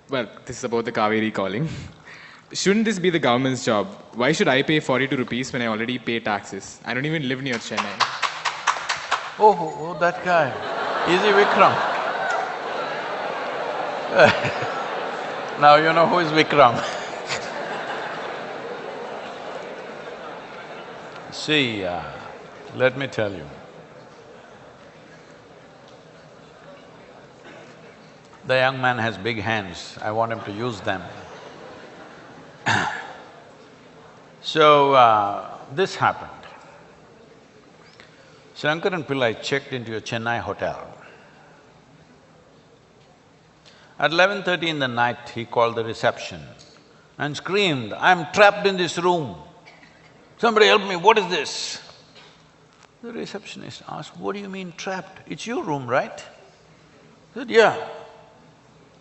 Well, this is about the Kaveri calling. Shouldn't this be the government's job? Why should I pay 42 rupees when I already pay taxes? I don't even live near Chennai. Oh, that guy. Is he Vikram? Now you know who is Vikram. See, let me tell you. The young man has big hands, I want him to use them. So, this happened. Shankaran Pillai checked into a Chennai hotel. At 11:30 in the night, he called the reception and screamed, "I'm trapped in this room. Somebody help me, what is this?" The receptionist asked, "What do you mean trapped? It's your room, right?" He said, "Yeah."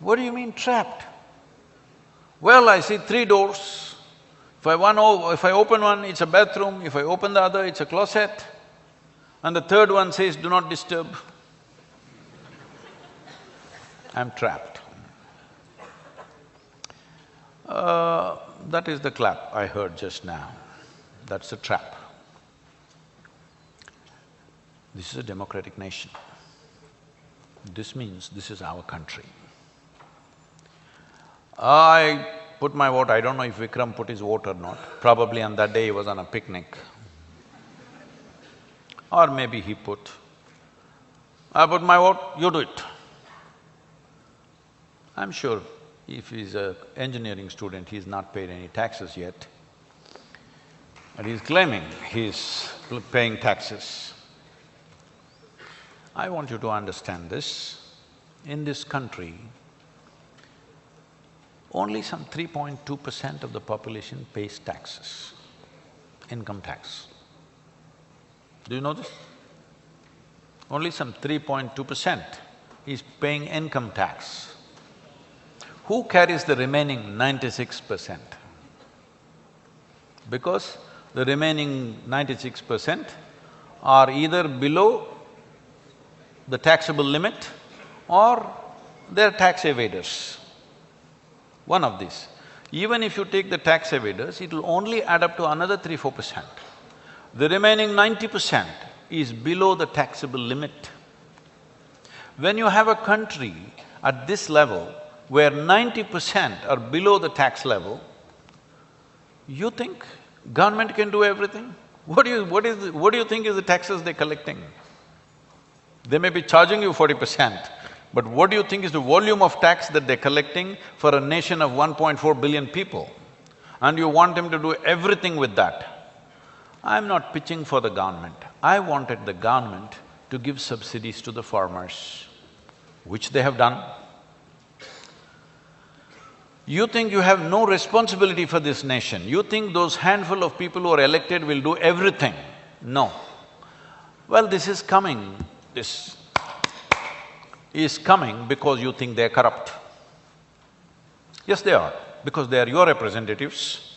"What do you mean trapped?" "Well, I see 3 doors. If I open one, it's a bathroom. If I open the other, it's a closet. And the third one says, 'Do not disturb.' I'm trapped." That is the clap I heard just now. That's a trap. This is a democratic nation. This means this is our country. I put my vote, I don't know if Vikram put his vote or not. Probably on that day he was on a picnic. Or maybe he put. I put my vote, you do it. I'm sure if he's an engineering student, he's not paid any taxes yet. And he's claiming he's paying taxes. I want you to understand this. In this country, only some 3.2% of the population pays taxes, income tax. Do you know this? Only some 3.2% is paying income tax. Who carries the remaining 96%? Because the remaining 96% are either below the taxable limit or they're tax evaders. One of these. Even if you take the tax evaders, it'll only add up to another 3-4%. The remaining 90% is below the taxable limit. When you have a country at this level where 90% are below the tax level, you think government can do everything? What do you think is the taxes they're collecting? They may be charging you 40%, but what do you think is the volume of tax that they're collecting for a nation of 1.4 billion people? And you want them to do everything with that. I'm not pitching for the government. I wanted the government to give subsidies to the farmers, which they have done. You think you have no responsibility for this nation, you think those handful of people who are elected will do everything. No. Well, this is coming because you think they're corrupt. Yes, they are, because they are your representatives.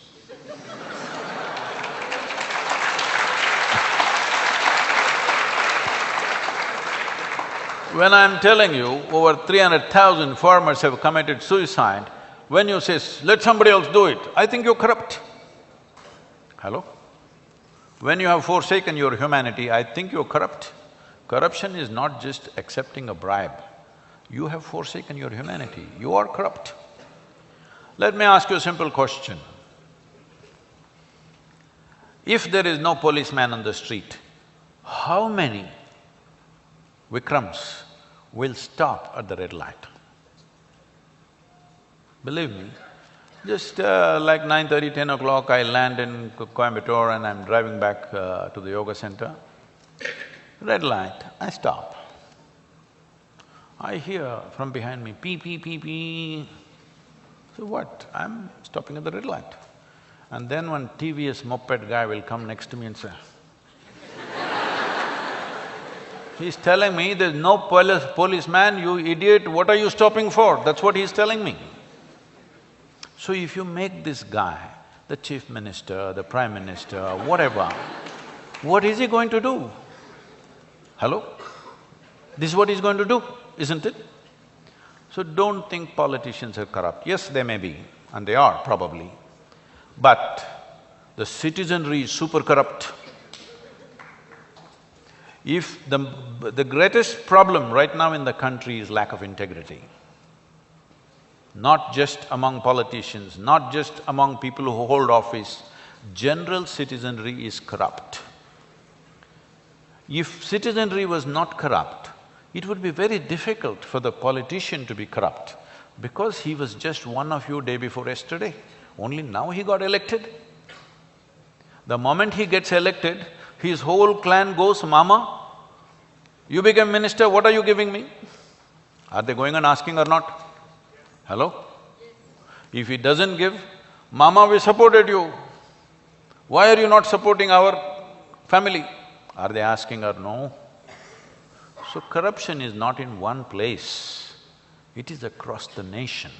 When I'm telling you over 300,000 farmers have committed suicide, when you say, "Let somebody else do it," I think you're corrupt. Hello? When you have forsaken your humanity, I think you're corrupt. Corruption is not just accepting a bribe. You have forsaken your humanity, you are corrupt. Let me ask you a simple question. If there is no policeman on the street, how many Vikrams will stop at the red light? Believe me, just like 9:30, 10 o'clock, I land in Coimbatore and I'm driving back to the yoga center. Red light, I stop. I hear from behind me, pee, pee, pee, pee. So what? I'm stopping at the red light. And then one TVS moped guy will come next to me and say, he's telling me, "There's no policeman, you idiot, what are you stopping for?" That's what he's telling me. So if you make this guy the chief minister, the prime minister, whatever, what is he going to do? Hello? This is what he's going to do, isn't it? So don't think politicians are corrupt. Yes, they may be, and they are probably, but the citizenry is super corrupt. If the greatest problem right now in the country is lack of integrity, not just among politicians, not just among people who hold office, general citizenry is corrupt. If citizenry was not corrupt, it would be very difficult for the politician to be corrupt because he was just one of you day before yesterday. Only now he got elected. The moment he gets elected, his whole clan goes, "Mama, you became minister, what are you giving me?" Are they going and asking or not? Hello? If he doesn't give, "Mama, we supported you. Why are you not supporting our family?" Are they asking or no? So corruption is not in one place, it is across the nation.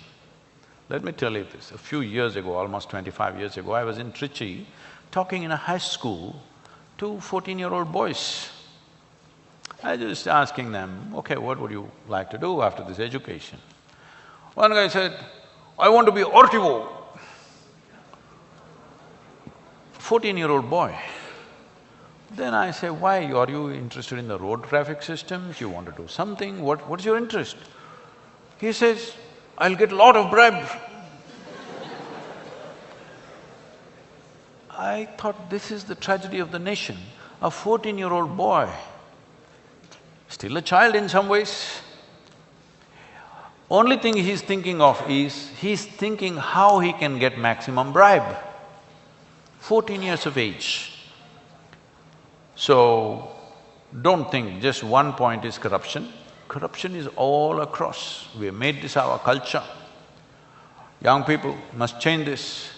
Let me tell you this, a few years ago, almost 25 years ago, I was in Trichy talking in a high school to 14-year-old boys. I was just asking them, okay, what would you like to do after this education? One guy said, "I want to be RTO." 14-year-old boy. Then I say, "Why? Are you interested in the road traffic systems? You want to do something? What's your interest?" He says, "I'll get a lot of bribe." I thought this is the tragedy of the nation. A 14-year-old boy, still a child in some ways, only thing he's thinking of is, he's thinking how he can get maximum bribe. 14 years of age. So, don't think just one point is corruption. Corruption is all across. We have made this our culture. Young people must change this.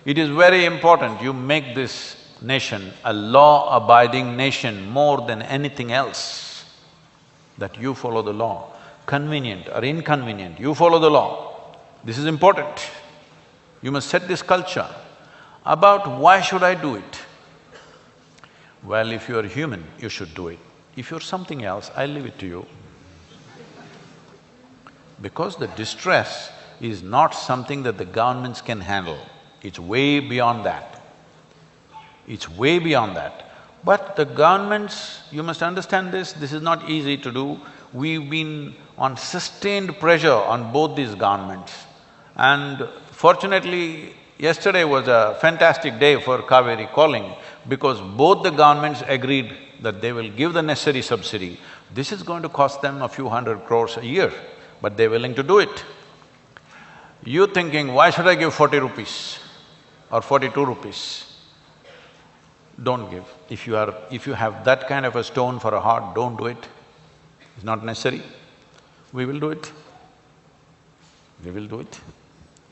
It is very important you make this nation a law-abiding nation more than anything else, that you follow the law. Convenient or inconvenient, you follow the law. This is important. You must set this culture. About why should I do it? Well, if you're human, you should do it. If you're something else, I leave it to you. Because the distress is not something that the governments can handle. It's way beyond that. It's way beyond that. But the governments, you must understand this is not easy to do. We've been on sustained pressure on both these governments. And fortunately, yesterday was a fantastic day for Kaveri calling because both the governments agreed that they will give the necessary subsidy. This is going to cost them a few hundred crores a year, but they're willing to do it. You're thinking, why should I give 40 rupees or 42 rupees? Don't give. If you have that kind of a stone for a heart, don't do it. It's not necessary. We will do it. We will do it.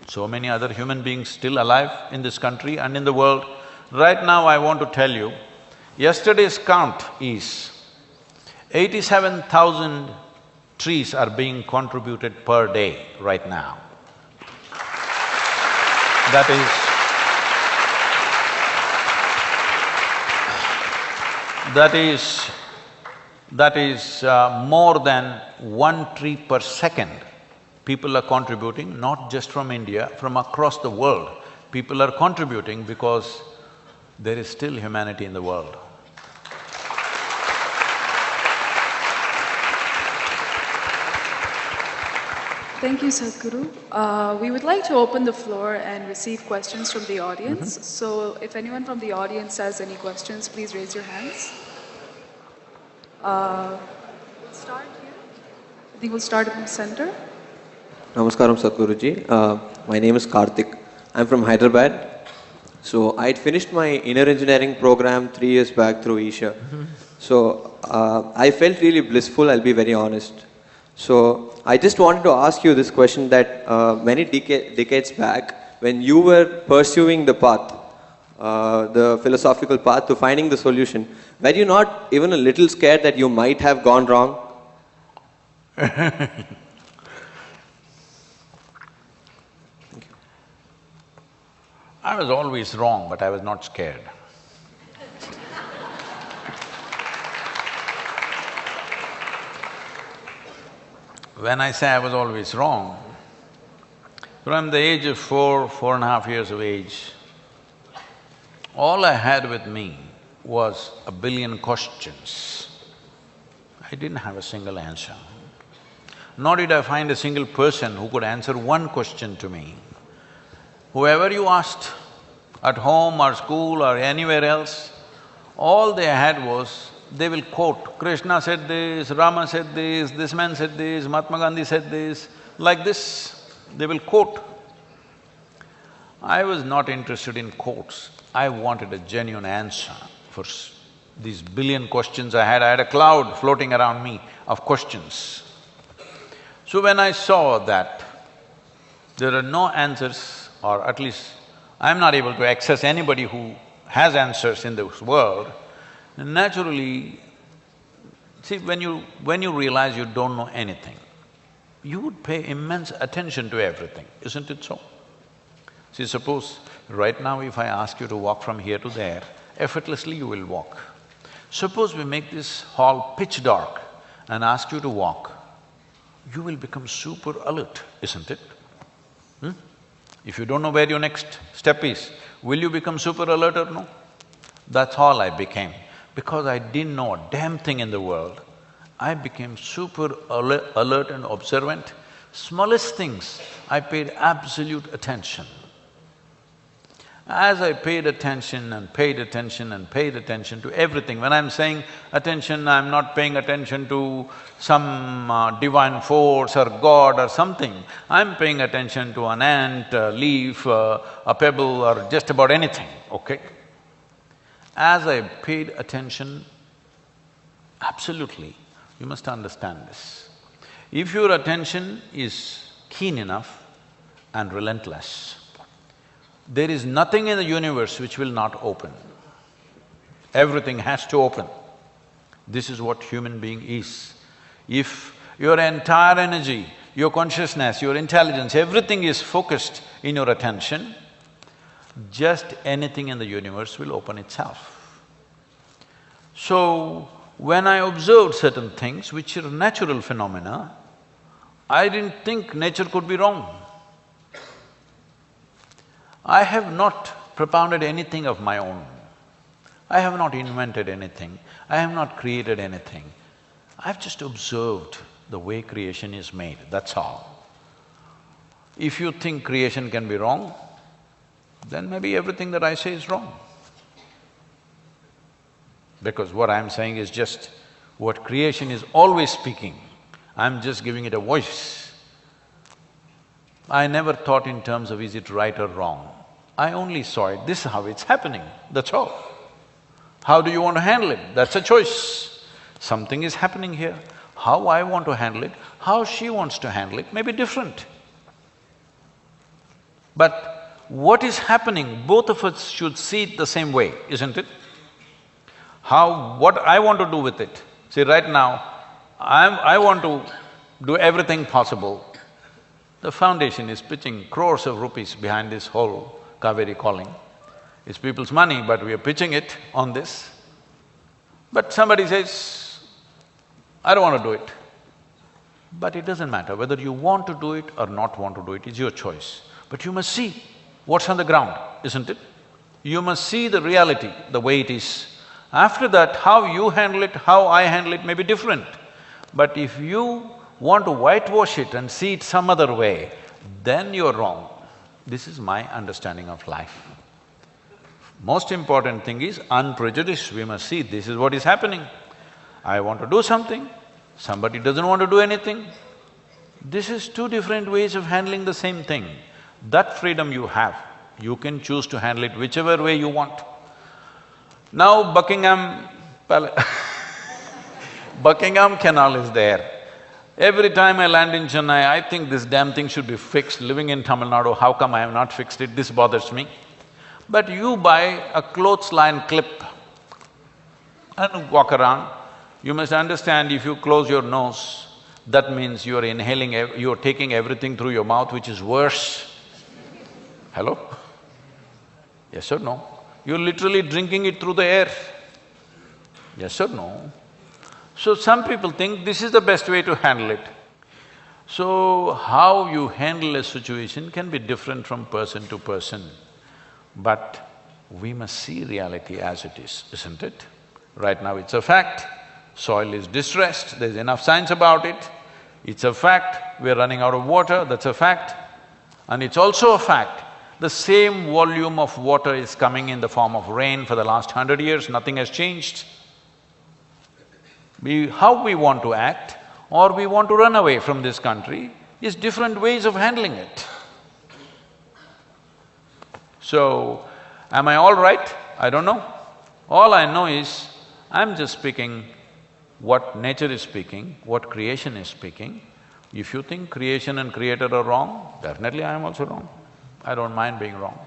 So many other human beings still alive in this country and in the world. Right now I want to tell you, yesterday's count is 87,000 trees are being contributed per day right now. That is more than 1 tree per second. People are contributing, not just from India, from across the world. People are contributing because there is still humanity in the world. Thank you, Sadhguru. We would like to open the floor and receive questions from the audience. So if anyone from the audience has any questions, please raise your hands. Start here. I think we'll start in the center. Namaskaram Sadhguruji. My name is Karthik. I'm from Hyderabad. So I'd finished my inner engineering program 3 years back through Isha. So I felt really blissful, I'll be very honest. So I just wanted to ask you this question that many decades back, when you were pursuing the path, the philosophical path to finding the solution, were you not even a little scared that you might have gone wrong? I was always wrong, but I was not scared. when I say I was always wrong, from the age of 4.5 years of age, all I had with me was a billion questions. I didn't have a single answer. Nor did I find a single person who could answer one question to me. Whoever you asked, at home or school or anywhere else, all they had was, they will quote, Krishna said this, Rama said this man said this, Mahatma Gandhi said this, like this, they will quote. I was not interested in quotes, I wanted a genuine answer for these billion questions I had a cloud floating around me of questions. So when I saw that there are no answers, or at least I'm not able to access anybody who has answers in this world, naturally, see, when you realize you don't know anything, you would pay immense attention to everything, isn't it so? See, suppose right now if I ask you to walk from here to there, effortlessly you will walk. Suppose we make this hall pitch dark and ask you to walk, you will become super alert, isn't it? If you don't know where your next step is, will you become super alert or no? That's all I became. Because I didn't know a damn thing in the world, I became super alert and observant. Smallest things, I paid absolute attention. As I paid attention and paid attention and paid attention to everything, when I'm saying attention, I'm not paying attention to some divine force or God or something. I'm paying attention to an ant, a leaf, a pebble or just about anything, okay? As I paid attention, absolutely, you must understand this. If your attention is keen enough and relentless, there is nothing in the universe which will not open. Everything has to open. This is what human being is. If your entire energy, your consciousness, your intelligence, everything is focused in your attention, just anything in the universe will open itself. So, when I observed certain things which are natural phenomena, I didn't think nature could be wrong. I have not propounded anything of my own. I have not invented anything, I have not created anything. I've just observed the way creation is made, that's all. If you think creation can be wrong, then maybe everything that I say is wrong. Because what I'm saying is just what creation is always speaking, I'm just giving it a voice. I never thought in terms of is it right or wrong. I only saw it, this is how it's happening, that's all. How do you want to handle it? That's a choice. Something is happening here. How I want to handle it, how she wants to handle it may be different. But what is happening, both of us should see it the same way, isn't it? What I want to do with it. See, right now, I want to do everything possible. The foundation is pitching crores of rupees behind this whole Kaveri calling. It's people's money, but we are pitching it on this. But somebody says, I don't want to do it. But it doesn't matter whether you want to do it or not want to do it, it's your choice. But you must see what's on the ground, isn't it? You must see the reality, the way it is. After that, how you handle it, how I handle it may be different. But if you want to whitewash it and see it some other way, then you're wrong. This is my understanding of life. Most important thing is unprejudiced, we must see this is what is happening. I want to do something, somebody doesn't want to do anything. This is two different ways of handling the same thing. That freedom you have, you can choose to handle it whichever way you want. Now Buckingham Buckingham Canal is there. Every time I land in Chennai, I think this damn thing should be fixed. Living in Tamil Nadu, how come I have not fixed it? This bothers me. But you buy a clothesline clip and walk around, you must understand if you close your nose, that means you're inhaling, you're taking everything through your mouth, which is worse. Hello? Yes or no? You're literally drinking it through the air. Yes or no? So some people think this is the best way to handle it. So, how you handle a situation can be different from person to person, but we must see reality as it is, isn't it? Right now it's a fact, soil is distressed, there's enough science about it. It's a fact, we're running out of water, that's a fact. And it's also a fact, the same volume of water is coming in the form of rain for the last 100 years, nothing has changed. How we want to act or we want to run away from this country is different ways of handling it. So, am I all right? I don't know. All I know is, I'm just speaking what nature is speaking, what creation is speaking. If you think creation and creator are wrong, definitely I am also wrong. I don't mind being wrong.